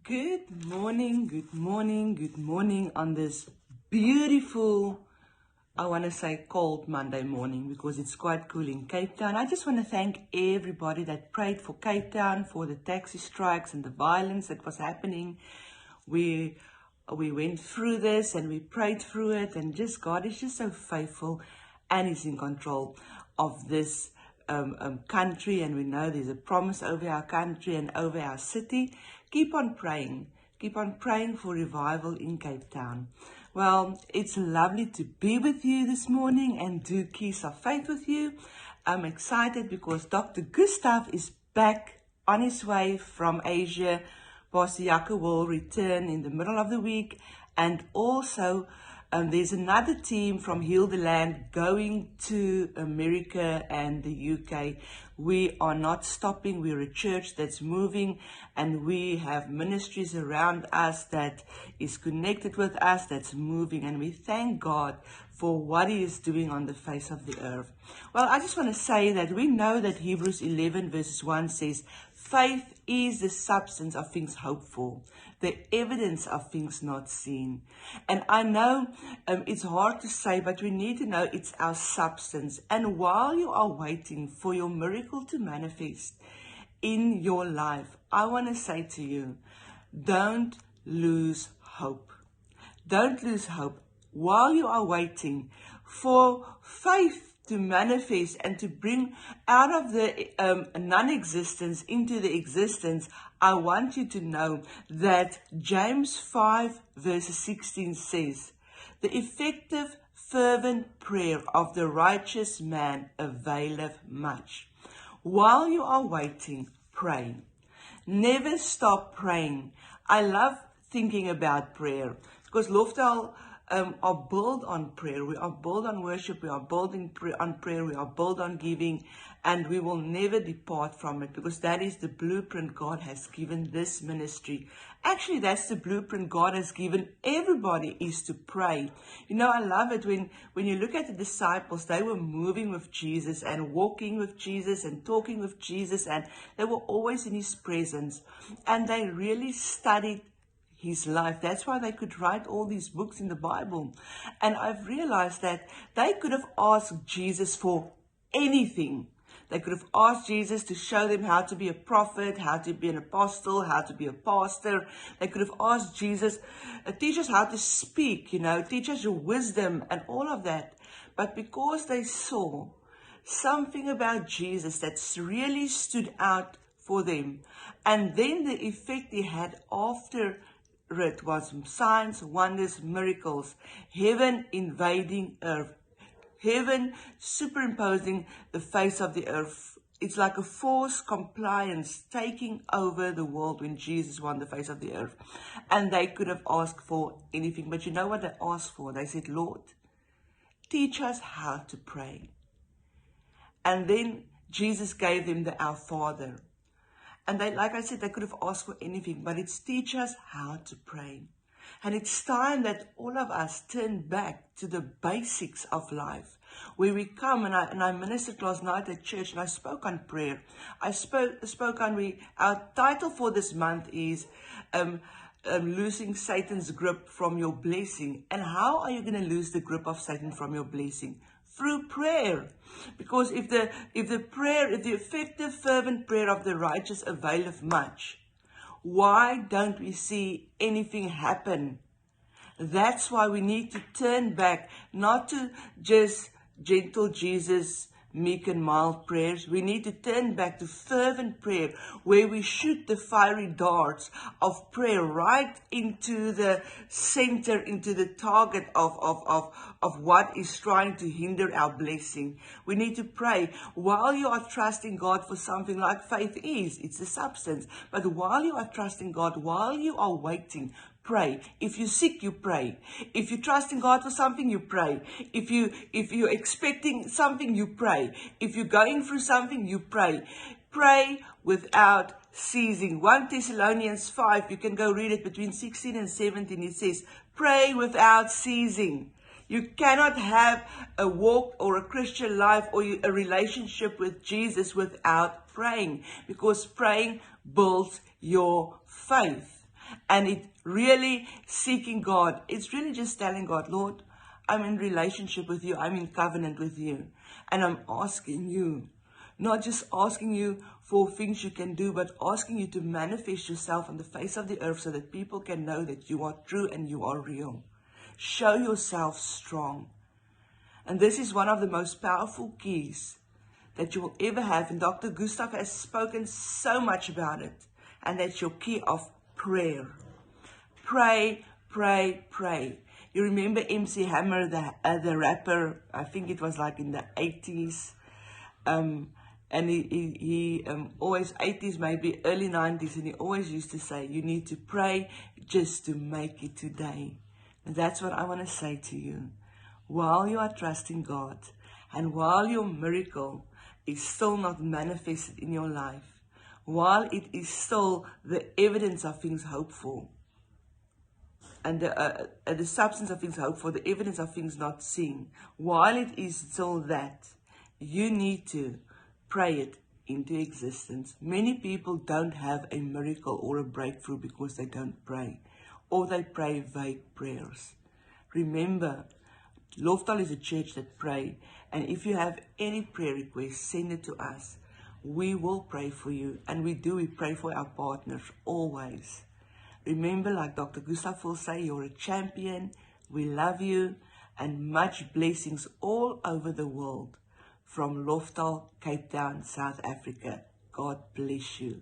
Good morning, good morning, good morning on this beautiful, I want to say cold Monday morning because it's quite cool in Cape Town. I just want to thank everybody that prayed for Cape Town, for the taxi strikes and the violence that was happening. We went through this and we prayed through it, and just God is just so faithful and He's in control of this country, and we know there's a promise over our country and over our city. Keep on praying for revival in Cape Town. Well, it's lovely to be with you this morning and do Keys of Faith with you. I'm excited because Dr. Gustav is back on his way from Asia. Pastor Jaco will return in the middle of the week, and also there's another team from Heal the Land going to America and the UK. We are not stopping. We're a church that's moving, and we have ministries around us that is connected with us, that's moving, and we thank God for what He is doing on the face of the earth. Well, I just want to say that we know that Hebrews 11 verses 1 says, faith is the substance of things hoped for, the evidence of things not seen. And I know it's hard to say, but we need to know it's our substance. And while you are waiting for your miracle to manifest in your life, I want to say to you, don't lose hope. Don't lose hope. While you are waiting for faith to manifest and to bring out of the non-existence into the existence, I want you to know that James 5 verse 16 says, the effective fervent prayer of the righteous man availeth much. While you are waiting, pray. Never stop praying. I love thinking about prayer because Lofdal are built on prayer. We are built on worship. We are built on prayer. We are built on giving, and we will never depart from it because that is the blueprint God has given this ministry. Actually, that's the blueprint God has given everybody, is to pray. You know, I love it when you look at the disciples. They were moving with Jesus and walking with Jesus and talking with Jesus, and they were always in His presence, and they really studied His life. That's why they could write all these books in the Bible. And I've realized that they could have asked Jesus for anything. They could have asked Jesus to show them how to be a prophet, how to be an apostle, how to be a pastor. They could have asked Jesus, teach us how to speak, teach us your wisdom and all of that. But because they saw something about Jesus that's really stood out for them, and then the effect He had after it was signs, wonders, miracles, heaven invading earth, heaven superimposing the face of the earth. It's like a forced compliance taking over the world when Jesus won the face of the earth. And they could have asked for anything, but you know what they asked for? They said, Lord, teach us how to pray. And then Jesus gave them the Our Father. And they, like I said, they could have asked for anything, but it's teach us how to pray. And it's time that all of us turn back to the basics of life, where we come, and I ministered last night at church, and I spoke on prayer. I spoke on, our title for this month is losing Satan's grip from your blessing. And how are you going to lose the grip of Satan from your blessing? Through prayer. Because if the effective fervent prayer of the righteous availeth much, why don't we see anything happen? That's why we need to turn back, not to just gentle Jesus, meek and mild prayers. We need to turn back to fervent prayer, where we shoot the fiery darts of prayer right into the center, into the target of what is trying to hinder our blessing. We need to pray while you are trusting God for something, like faith is. It's the substance. But while you are trusting God, while you are waiting, pray. If you're sick, you pray. If you're trusting God for something, you pray. If you're expecting something, you pray. If you're going through something, you pray. Pray without ceasing. 1 Thessalonians 5, you can go read it between 16 and 17. It says, pray without ceasing. You cannot have a walk or a Christian life or a relationship with Jesus without praying, because praying builds your faith. And it really seeking God. It's really just telling God, Lord, I'm in relationship with you. I'm in covenant with you. And I'm asking you, not just asking you for things you can do, but asking you to manifest yourself on the face of the earth so that people can know that you are true and you are real. Show yourself strong. And this is one of the most powerful keys that you will ever have. And Dr. Gustav has spoken so much about it. And that's your key of prayer. Pray, pray, pray. You remember MC Hammer, the rapper, I think it was like in the 80s. And he always, 80s, maybe early 90s, and he always used to say, you need to pray just to make it today. And that's what I want to say to you. While you are trusting God, and while your miracle is still not manifested in your life, while it is still the evidence of things hoped for, and the substance of things hoped for, the evidence of things not seen, while it is still that, you need to pray it into existence. Many people don't have a miracle or a breakthrough because they don't pray, or they pray vague prayers. Remember, Lofdal is a church that pray, and if you have any prayer requests, send it to us. We will pray for you, and we pray for our partners always. Remember, like Dr. Gustav will say, you're a champion. We love you, and much blessings all over the world from Lofdal, Cape Town, South Africa. God bless you.